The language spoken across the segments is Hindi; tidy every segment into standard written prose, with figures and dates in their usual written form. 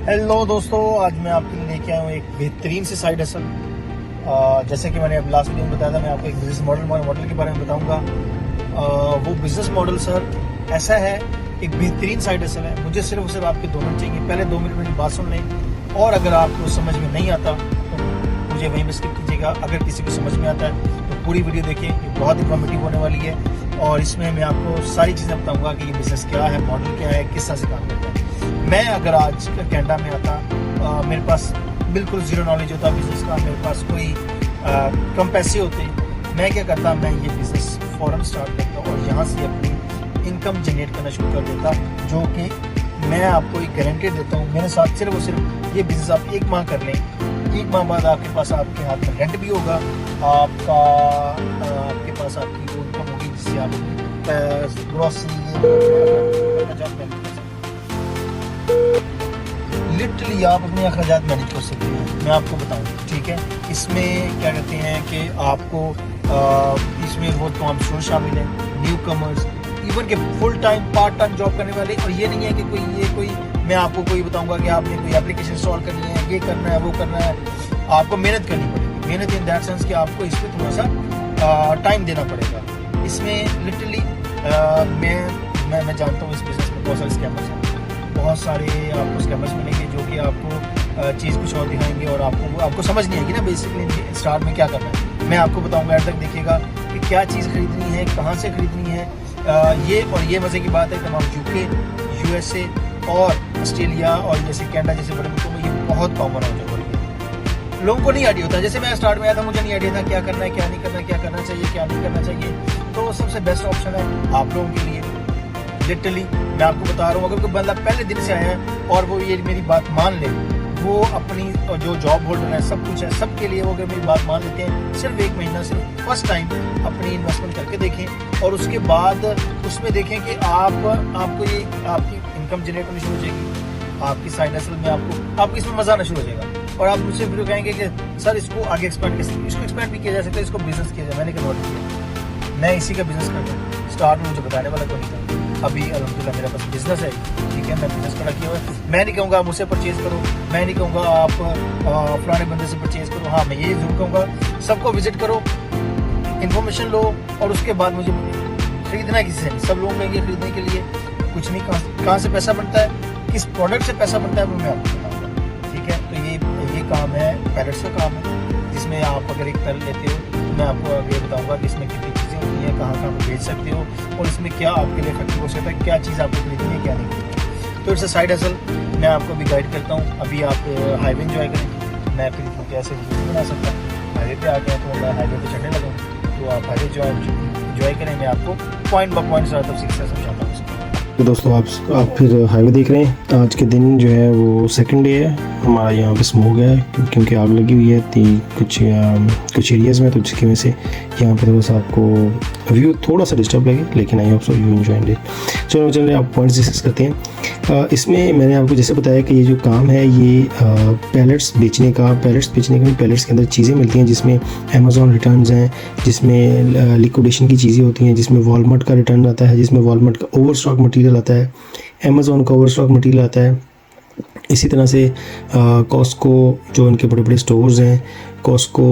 हेलो दोस्तों, आज मैं आपके लिए लेके आया हूँ एक बेहतरीन सी साइड हसल। जैसे कि मैंने अब लास्ट वीडियो में बताया था, मैं आपको एक बिजनेस मॉडल के बारे में बताऊंगा। वो बिजनेस मॉडल सर ऐसा है, एक बेहतरीन साइड हसल है। मुझे सिर्फ और सिर्फ आपके 2 मिनट चाहिए। पहले 2 मिनट मेरी बात सुन लें, और अगर आपको समझ में नहीं आता तो मुझे वहीं पर स्किप कीजिएगा। अगर किसी को समझ में आता है तो पूरी वीडियो देखिए, ये बहुत इन्फॉर्मेटिव होने वाली है। और इसमें मैं आपको सारी चीज़ें बताऊँगा कि ये बिज़नेस क्या है, मॉडल क्या है, किस तरह से काम करता है। मैं अगर आज कनाडा में आता, मेरे पास बिल्कुल ज़ीरो नॉलेज होता बिज़नेस का, मेरे पास कोई कम पैसे होते, मैं क्या करता, मैं ये बिज़नेस फ़ौरन स्टार्ट करता और यहाँ से अपनी इनकम जनरेट करना शुरू कर देता। जो कि मैं आपको एक गारंटी देता हूँ, मेरे साथ सिर्फ और सिर्फ ये बिज़नेस आप 1 माह कर लें, 1 माह बाद आपके पास आपके हाथ में रेंट भी होगा, आपके पास आपकी वो इनकम होगी जिससे आप ग्रॉसरी लिटरली आप अपने अखराजात मैनेज कर सकते हैं। मैं आपको बताऊं, ठीक है। इसमें क्या कहते हैं कि आपको इसमें वो तमाम स्टूडेंट शामिल हैं, न्यू कमर्स, इवन के full time part time job करने वाले। और ये नहीं है कि कोई मैं आपको कोई बताऊंगा कि आपने कोई एप्लीकेशन इंस्टॉल करनी है, ये करना है, वो करना है। आपको मेहनत करनी पड़ेगी, मेहनत इन दैट सेंस कि आपको इस पर थोड़ा सा टाइम देना पड़ेगा। इसमें लिटरली मैं जानता हूँ इस बिज़नेस में बहुत सारे स्कैमर्स हैं, बहुत सारे आपको स्कैमर्स मिलेंगे जो कि आपको चीज़ कुछ और दिखाएंगे और आपको समझ नहीं आएगी ना बेसिकली स्टार्ट में क्या करना है। मैं आपको बताऊंगा, एंड तक देखिएगा कि क्या चीज़ खरीदनी है, कहाँ से खरीदनी है। ये मज़े की बात है कि हम यूके, यूएसए और ऑस्ट्रेलिया और जैसे कनाडा जैसे बड़े मुल्कों में ये बहुत कॉमन हो चुका है। लोगों को नहीं आइडिया होता। जैसे मैं स्टार्ट में आया था, मुझे नहीं आइडिया था क्या करना है, क्या नहीं करना, क्या करना चाहिए, क्या नहीं करना चाहिए। तो सबसे बेस्ट ऑप्शन है आप लोगों के लिए, लिटरली मैं आपको बता रहा हूँ। अगर कोई बंदा पहले दिन से आया है और वो ये मेरी बात मान ले, वो अपनी जो जॉब होल्डर है, सब कुछ है, सबके लिए वो अगर मेरी बात मान लेते हैं, सिर्फ 1 महीना सिर्फ फर्स्ट टाइम अपनी इन्वेस्टमेंट करके देखें और उसके बाद उसमें देखें कि आपको ये आपकी इनकम जनरेट होनी शुरू हो जाएगी, आपकी साइड हसल में आपको इसमें मजा आना शुरू हो जाएगा। और आप मुझसे फिर कहेंगे कि सर इसको आगे एक्सपेंड इसको एक्सपेंड भी किया जा सकता है, इसको बिजनेस किया जाए। मैंने क्या किया, मैं इसी का बिजनेस कर रहा हूँ। स्टार्ट में मुझे बताने वाला कोई नहीं था, अभी अल्हम्दुलिल्लाह मेरे पास बिजनेस है, ठीक है। मैं बिजनेस खड़ा किया हुआ है। मैं नहीं कहूँगा आप मुझसे परचेज़ करो, मैं नहीं कहूँगा आप फलाने बंदे से परचेज़ करो। हाँ, मैं ये जरूर कहूँगा सबको विजिट करो, इन्फॉर्मेशन लो और उसके बाद मुझे खरीदना किसी से नहीं। सब लोग लेंगे खरीदने के लिए, कुछ नहीं। कहाँ से पैसा बनता है, किस प्रोडक्ट से पैसा बनता है, वो मैं आपको बताऊँगा, ठीक है। तो ये काम है, पैलेट्स का काम है, जिसमें आप अगर एक पैलेट लेते हो तो मैं आपको ये बताऊँगा कि इसमें कितनी चीज़ें होती हैं, कहाँ कहाँ पर बेच सकते हो और इसमें क्या आपके लिए इफेक्टिव हो सकता है, क्या चीज़ आपको खरीदनी है, क्या नहीं खरीदनी। तो इट्स अ साइड हसल। मैं आपको अभी गाइड करता हूँ। अभी आप हाईवे इंजॉय करें, मैं फिर कैसे वीडियो बना सकता हूँ। हाईवे पे आ गए तो मैं हाईवे पे चढ़ने लगूँ, तो आप हाईवे इंजॉय करें। मैं आपको पॉइंट बाय पॉइंट ज़्यादा समझाता हूँ। तो दोस्तों आप फिर हाईवे देख रहे हैं। आज के दिन जो है वो सेकंड डे है। हमारा यहाँ पे स्मोक है क्योंकि आग लगी हुई है कुछ एरियाज़ में, तो जिसकी वजह से यहाँ पे थोड़ा सा आपको व्यू थोड़ा सा डिस्टर्ब लगे, लेकिन I hope so you enjoy it. चलिए आप पॉइंट्स डिस्कस करते हैं। इसमें मैंने आपको जैसे बताया कि ये जो काम है ये पैलेट्स बेचने का पैलेट्स के अंदर चीज़ें मिलती हैं, जिसमें अमेज़ॉन रिटर्न्स हैं, जिसमें लिक्विडेशन की चीज़ें होती हैं, जिसमें वॉलमार्ट का रिटर्न आता है, जिसमें वॉलमार्ट का ओवर स्टॉक मटीरियल आता है, अमेज़ॉन का ओवर स्टॉक मटीरियल आता है। इसी तरह से कॉस्को, जो उनके बड़े बड़े स्टोर्स हैं, Costco,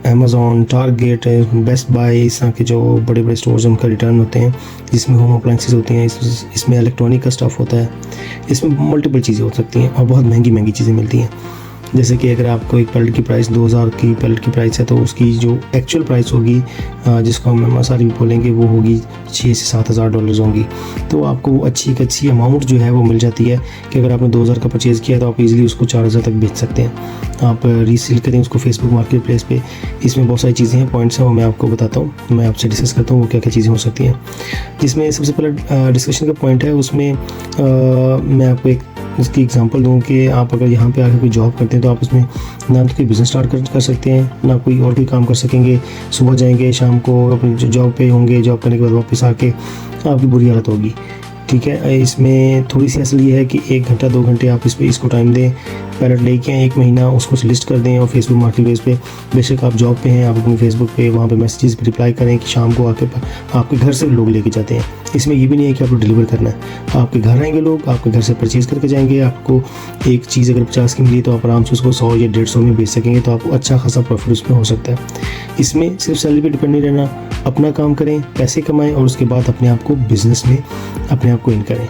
Amazon, Target, Best Buy, इस तरह के जो बड़े बड़े स्टोर्स हैं उनका रिटर्न होते हैं, जिसमें होम अप्लाइंसेस होती हैं, इसमें इलेक्ट्रॉनिक का स्टफ़ होता है, इसमें मल्टीपल चीज़ें हो सकती हैं और बहुत महंगी चीज़ें मिलती हैं। जैसे कि अगर आपको एक पैलेट की प्राइस 2000 की पैलेट की प्राइस है, तो उसकी जो एक्चुअल प्राइस होगी, जिसको हम एमएसआरपी बोलेंगे, वो होगी 6 से 7 हज़ार डॉलर्स होंगी। तो आपको अच्छी अमाउंट जो है वो मिल जाती है कि अगर आपने 2000 का परचेज़ किया तो आप इजीली उसको 4000 तक बेच सकते हैं। आप रीसेल करें उसको फेसबुक मार्केट प्लेस पे। इसमें बहुत सारी चीज़ें हैं, पॉइंट्स हैं, वो मैं आपको बताता हूँ, मैं आपसे डिस्कस करता हूँ वो क्या क्या चीज़ें हो सकती हैं। जिसमें सबसे पहला डिस्कशन का पॉइंट है, उसमें मैं आपको एक उसकी एग्जांपल दूं कि आप अगर यहाँ पे आके कोई जॉब करते हैं तो आप उसमें ना तो कोई बिज़नेस स्टार्ट कर सकते हैं, ना कोई काम कर सकेंगे। सुबह जाएंगे, शाम को अपनी जॉब पे होंगे, जॉब करने के बाद वापस आके आपकी बुरी हालत होगी, ठीक है। इसमें थोड़ी सी असल ये है कि 1 घंटा 2 घंटे आप इसको टाइम दें, पैलेट लेके आएँ 1 महीना, उसको लिस्ट कर दें और फेसबुक मार्केट प्लेस पे, बेशक आप जॉब पे हैं, आप अपनी फेसबुक पे वहाँ पे मैसेजेस पे रिप्लाई करें कि शाम को आके आपके घर से लोग लेके जाते हैं। इसमें ये भी नहीं है कि आपको डिलीवर करना है, आपके घर आएंगे लोग, आपके घर से परचेज़ करके जाएंगे। आपको एक चीज़ अगर 50 की मिली तो आप आराम से उसको 100 या 150 में बेच सकेंगे, तो आपको अच्छा खासा प्रॉफिट उसमें हो सकता है। इसमें सिर्फ सैलरी पे डिपेंड नहीं रहना, अपना काम करें, पैसे कमाएं और उसके बाद अपने आप को बिजनेस में अपने आप को इन करें।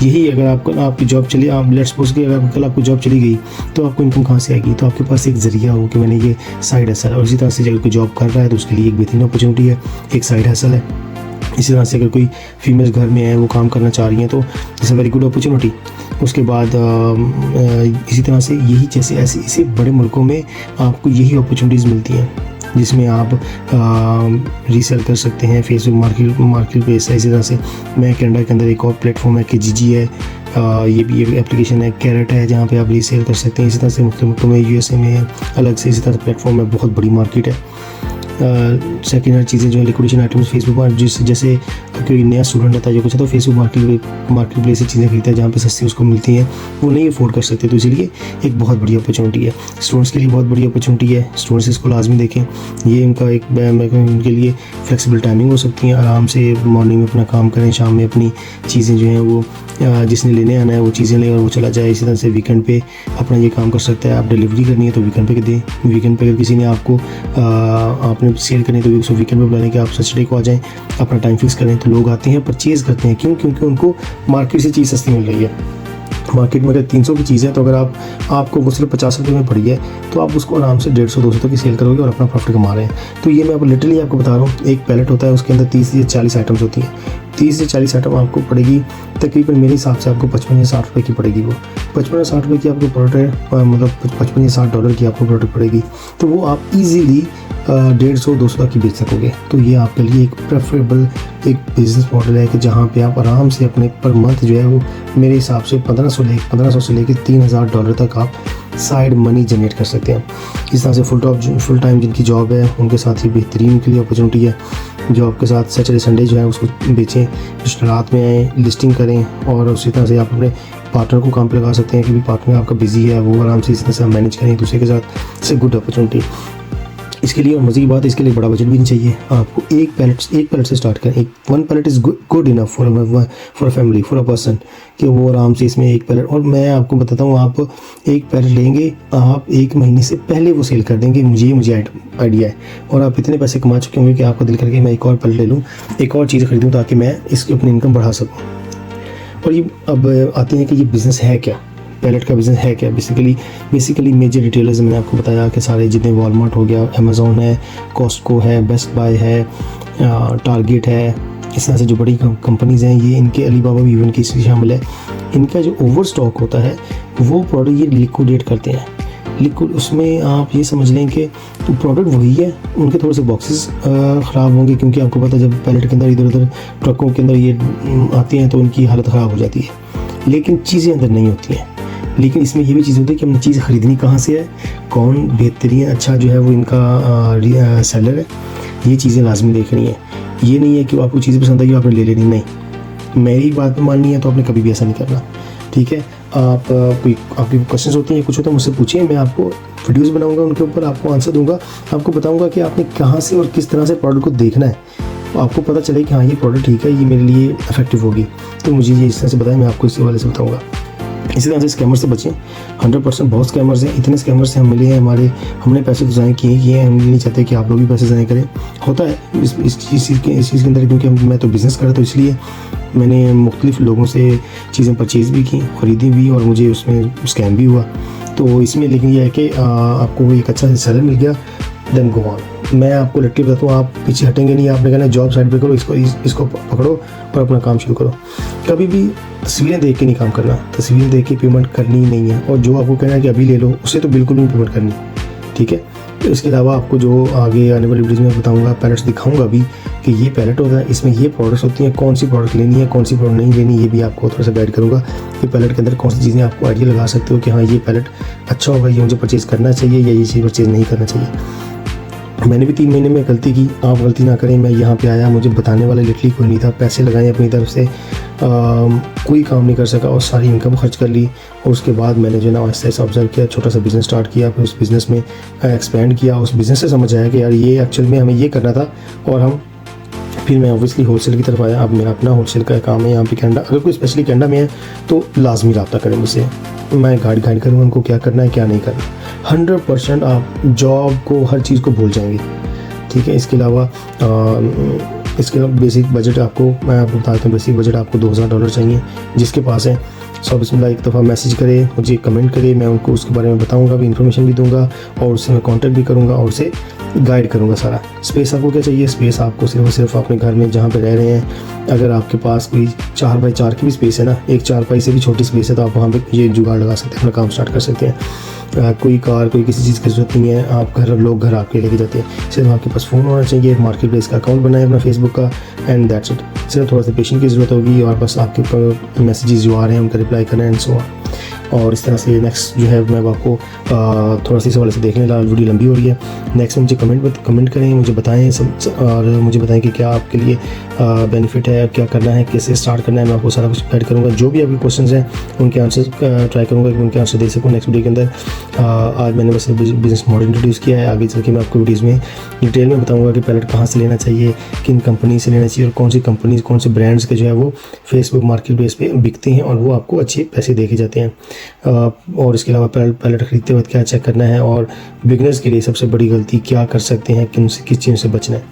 यही अगर आपकी जॉब चली, आप लेट्स सपोज कि अगर कल आपकी जॉब चली गई तो आपको इनकम कहाँ से आएगी? तो आपके पास एक ज़रिया हो कि मैंने ये साइड हसल है। और इसी तरह से अगर कोई जॉब कर रहा है तो उसके लिए एक बेहतरीन अपॉर्चुनिटी है, एक साइड हसल है। इसी तरह से अगर कोई फीमेल घर में है, वो काम करना चाह रही हैं, तो it's a very good opportunity. उसके बाद इसी तरह से यही जैसे ऐसे बड़े मुल्कों में आपको यही अपॉर्चुनिटीज़ मिलती हैं जिसमें आप रीसेल कर सकते हैं। फेसबुक मार्केट प्लेस है। इसी तरह से मैं कनाडा के अंदर एक और प्लेटफॉर्म है किजीजी है, ये भी एक एप्लीकेशन है। कैरेट है जहाँ पे आप रीसेल कर सकते हैं। इसी तरह से मुख्तलिफ मुल्कों में, यूएसए में अलग से इसी तरह प्लेटफॉर्म है, बहुत बड़ी मार्केट है। सेकेंड हैंड चीज़ें जो है लिक्विडेशन आइटम्स फेसबुक पर, जैसे कोई नया स्टूडेंट आता है जो कुछ है तो फेसबुक मार्केट प्लेस से चीज़ें खरीदता है जहाँ पे सस्ती उसको मिलती हैं, वो नहीं अफोर्ड कर सकते, तो इसलिए एक बहुत बड़ी अपॉर्चुनिटी है। स्टूडेंट्स के लिए बहुत बड़ी अपॉर्चुनिटी है, स्टूडेंट्स इसको लाजमी देखें। ये इनका एक उनके लिए फ्लेक्सिबल टाइमिंग हो सकती है, आराम से मॉर्निंग में अपना काम करें, शाम में अपनी चीज़ें जो हैं वो जिसने लेने आना है वो चीज़ें ले और वो चला जाए। इसी तरह से वीकेंड पे अपना ये काम कर सकता है। आप डिलीवरी करनी है तो वीकेंड पे दें। वीकेंड पे अगर किसी ने आपको आपने सेल करनी है तो उसको वीकेंड पे बुला लें कि आप सैटरडे को आ जाएं, अपना टाइम फिक्स करें, तो लोग आते हैं, परचेज़ करते हैं। क्यों? क्योंकि उनको मार्केट से चीज़ सस्ती मिल रही है। मार्केट में अगर 300 की चीज़ है तो अगर आपको वो सिर्फ 50 रुपये में पड़ी है तो आप उसको आराम से 150-200 तक की सेल करोगे और अपना प्रॉफिट कमा रहे हैं। तो ये मैं आपको लिटरली आपको बता रहा हूँ, एक पैलेट होता है, उसके अंदर 30 से 40 आइटम्स होती हैं। 30 से 40 आइटम आपको पड़ेगी तकरीबन, मेरे हिसाब से आपको 55 या 60 रुपये की पड़ेगी। वो 55 या 60 रुपये की आपको प्रोडक्ट है, मतलब 55 या 60 डॉलर की आपको प्रोडक्ट पड़ेगी, तो वो आप ईजीली 150-200 तक की बेच सकोगे। तो ये आपके लिए एक प्रेफरेबल एक बिज़नेस मॉडल है कि जहाँ पे आप आराम से अपने पर मंथ जो है वो मेरे हिसाब से 1500 से लेकर 3000 डॉलर तक आप साइड मनी जनरेट कर सकते हैं। इस तरह से फुल टाइम जिनकी जॉब है उनके साथ ही बेहतरीन के लिए अपॉर्चुनिटी है। जॉब के साथ सैटरडे संडे जो है उसको बेचें, रात में आएँ, लिस्टिंग करें और उसी तरह से आप अपने पार्टनर को काम पे लगा सकते हैं, क्योंकि पार्टनर आपका बिजी है, वो आराम से इस तरह से मैनेज करें दूसरे के साथ। It's a good opportunity. इसके लिए और मज़े की बात, इसके लिए बड़ा बजट भी नहीं चाहिए आपको। एक पैलेट से स्टार्ट करें। One pallet is good enough for a family, for a person, कि वो आराम से इसमें एक पैलेट। और मैं आपको बताता हूँ, आप एक पैलेट लेंगे, आप 1 महीने से पहले वो सेल कर देंगे। मुझे आइडिया है, और आप इतने पैसे कमा चुके होंगे कि आपका दिल करके मैं एक और पैलेट ले लूँ, एक और चीज़ खरीदूँ ताकि मैं इसकी अपनी इनकम बढ़ा सकूँ। और ये अब आते हैं कि ये बिज़नेस है क्या, पैलेट का बिज़नेस है क्या। बेसिकली मेजर रिटेलर्स मैंने आपको बताया कि सारे जितने वॉलमार्ट हो गया, अमेज़ॉन है, कॉस्टको है, बेस्ट बाय है, टारगेट है, इस तरह से जो बड़ी कंपनीज़ हैं, ये इनके अलीबाबा भी इवन की शामिल है। इनका जो ओवर स्टॉक होता है वो प्रोडक्ट ये लिक्विडेट करते हैं। उसमें आप ये समझ लें कि प्रोडक्ट वही है, उनके थोड़े से बॉक्सेस ख़राब होंगे, क्योंकि आपको पता है जब पैलेट के अंदर इधर उधर ट्रकों के अंदर ये आती हैं तो उनकी हालत ख़राब हो जाती है, लेकिन चीज़ें अंदर नहीं होती हैं। लेकिन इसमें ये भी चीज़ होती है कि हमने चीज़ ख़रीदनी कहाँ से है, कौन बेहतरीन अच्छा जो है वो इनका सेलर है, ये चीज़ें लाजमी देखनी है। ये नहीं है कि आपको चीज़ पसंद आई आपने ले लेनी, नहीं, मेरी बात माननी है तो आपने कभी भी ऐसा नहीं करना, ठीक है। आप आपकी क्वेश्चंस होती हैं, कुछ होता है मुझसे पूछिए, मैं आपको वीडियोस बनाऊंगा, उनके ऊपर आपको आंसर दूंगा, आपको बताऊंगा कि आपने कहाँ से और किस तरह से प्रोडक्ट को देखना है, आपको पता चले कि हाँ ये प्रोडक्ट ठीक है, ये मेरे लिए इफेक्टिव होगी, तो मुझे ये इस तरह से बताएं, मैं आपको इसी वाले से बताऊँगा। इसी तरह से स्कैमर से बचें, 100% बहुत स्कैमर्स हैं, इतने स्कैमर्स से हम मिले हैं, हमने पैसे तो ज़ाया किए हैं, हम नहीं चाहते कि आप लोग भी पैसे ज़ाया करें। होता है इस चीज़ के अंदर, क्योंकि मैं तो बिज़नेस कर रहा, तो इसलिए मैंने मुख्तलिफ लोगों से चीज़ें परचेज़ भी की, ख़रीदी भी, और मुझे उसमें स्कैम भी हुआ। तो इसमें लेकिन यह है कि आपको एक अच्छा सेलर मिल गया, देन गो ऑन। मैं आपको लिटरली बताता हूँ, आप पीछे हटेंगे नहीं, आपने कहना जॉब साइड पे करो, इसको पकड़ो और अपना काम शुरू करो। कभी भी तस्वीरें देख के नहीं काम करना, तस्वीरें देख के पेमेंट करनी नहीं है, और जो आपको कहना है कि अभी ले लो, उससे तो बिल्कुल नहीं पेमेंट करनी, ठीक है। तो इसके अलावा आपको जो आगे आने वाली वीडियोज़ में बताऊँगा, पैलेट्स दिखाऊँगा भी कि ये पैलेट होता है, इसमें ये प्रोडक्ट्स होती हैं, कौन सी प्रोडक्ट लेनी है, कौन सी प्रोडक्ट नहीं लेनी, ये भी आपको थोड़ा सा गाइड करूँगा कि पैलेट के अंदर कौन सी चीज़ें आपको आइडिया लगा सकते हो कि हाँ ये पैलेट अच्छा होगा, ये मुझे परचेज़ करना चाहिए या ये चीज़ परचेज़ नहीं करना चाहिए। मैंने भी 3 महीने में गलती की, आप गलती ना करें। मैं यहाँ पे आया, मुझे बताने वाला लिटरली कोई नहीं था, पैसे लगाए अपनी तरफ से, कोई काम नहीं कर सका और सारी इनकम खर्च कर ली। और उसके बाद मैंने जो है ना आहिस्ता आहिस्ता ऑब्जर्व किया, छोटा सा बिज़नेस स्टार्ट किया, फिर उस बिज़नेस में एक्सपेंड किया। उस बिज़नेस से समझ आया कि यार ये एक्चुअल में हमें ये करना था। और फिर मैं ऑब्वियसली होलसेल की तरफ आया। अब मेरा अपना होलसेल का काम है यहाँ पे कैनेडा। अगर कोई स्पेशली कैनेडा में है तो लाजमी रब्ता करें मुझसे, मैं गाइड करूँगा उनको क्या करना है क्या नहीं करना। 100% आप जॉब को, हर चीज़ को भूल जाएंगे, ठीक है। इसके अलावा बेसिक बजट आपको, मैं आपको बताता हूँ, बेसिक बजट आपको $2000 चाहिए। जिसके पास है सो बिस्मिल्लाह एक दफ़ा मैसेज करे, मुझे कमेंट करे, मैं उनको उसके बारे में बताऊंगा भी, इन्फॉर्मेशन भी दूंगा और उससे मैं कांटेक्ट भी करूंगा और उसे गाइड करूंगा सारा। स्पेस आपको क्या चाहिए? स्पेस आपको सिर्फ और सिर्फ अपने घर में जहाँ पे रह रहे हैं, अगर आपके पास कोई 4x4 की भी स्पेस है ना, एक 4x से भी छोटी स्पेस है, तो आप वहाँ पे ये जुगाड़ लगा सकते हैं, अपना काम स्टार्ट कर सकते हैं। कोई कार, कोई किसी चीज़ की ज़रूरत नहीं है, आप लोग घर आपके लेके जाते हैं। सिर्फ आपके पास फ़ोन होना चाहिए, एक मार्केट प्लेस का अकाउंट बनाए अपना फेसबुक का, एंड दैट्स इट। सिर्फ थोड़ा सा पेशेंस की ज़रूरत होगी और बस आपके मैसेजेस जो आ रहे हैं उनका रिप्लाई करना एंड सो ऑन। और इस तरह से नेक्स्ट जो है मैं आपको थोड़ा सा इस वाले से देखने लगा, वीडियो लंबी हो रही है। नेक्स्ट मुझे कमेंट करें, मुझे बताएं सब, और मुझे बताएं कि क्या आपके लिए बेनिफिट है, क्या करना है, कैसे स्टार्ट करना है। मैं आपको सारा कुछ गाइड करूँगा। जो भी आपके क्वेश्चंस हैं उनके आंसर ट्राई करूँगा कि उनके आंसर दे सकूँ नेक्स्ट वीडियो के अंदर। आज मैंने बस बिज़नेस मॉडल इंट्रोड्यूस किया है, आगे चल के मैं आपको वीडियोज़ में डिटेल में बताऊँगा कि पैलेट कहाँ से लेना चाहिए, किन कंपनी से लेना चाहिए और कौन सी कंपनीज, कौन से ब्रांड्स के जो है वो फेसबुक मार्केट प्लेस पे बिकते हैं और वो आपको अच्छे पैसे दे के जाते हैं। और इसके अलावा पैलेट खरीदते वक्त क्या चेक करना है और बिगनर्स के लिए सबसे बड़ी गलती क्या कर सकते हैं, किस चीज़ से बचना है।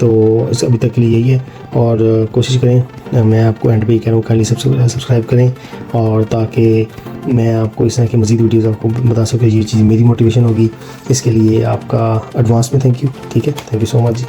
तो इस अभी तक के लिए यही है। और कोशिश करें, मैं आपको एंड पे ही कह रहा हूँ, काइंडली सब्सक्राइब करें, और ताकि मैं आपको इस तरह की मज़ीद वीडियोज़ आपको बता सकूँ। ये चीज़ मेरी मोटिवेशन होगी, इसके लिए आपका एडवांस में थैंक यू। ठीक है, thank you so much ji.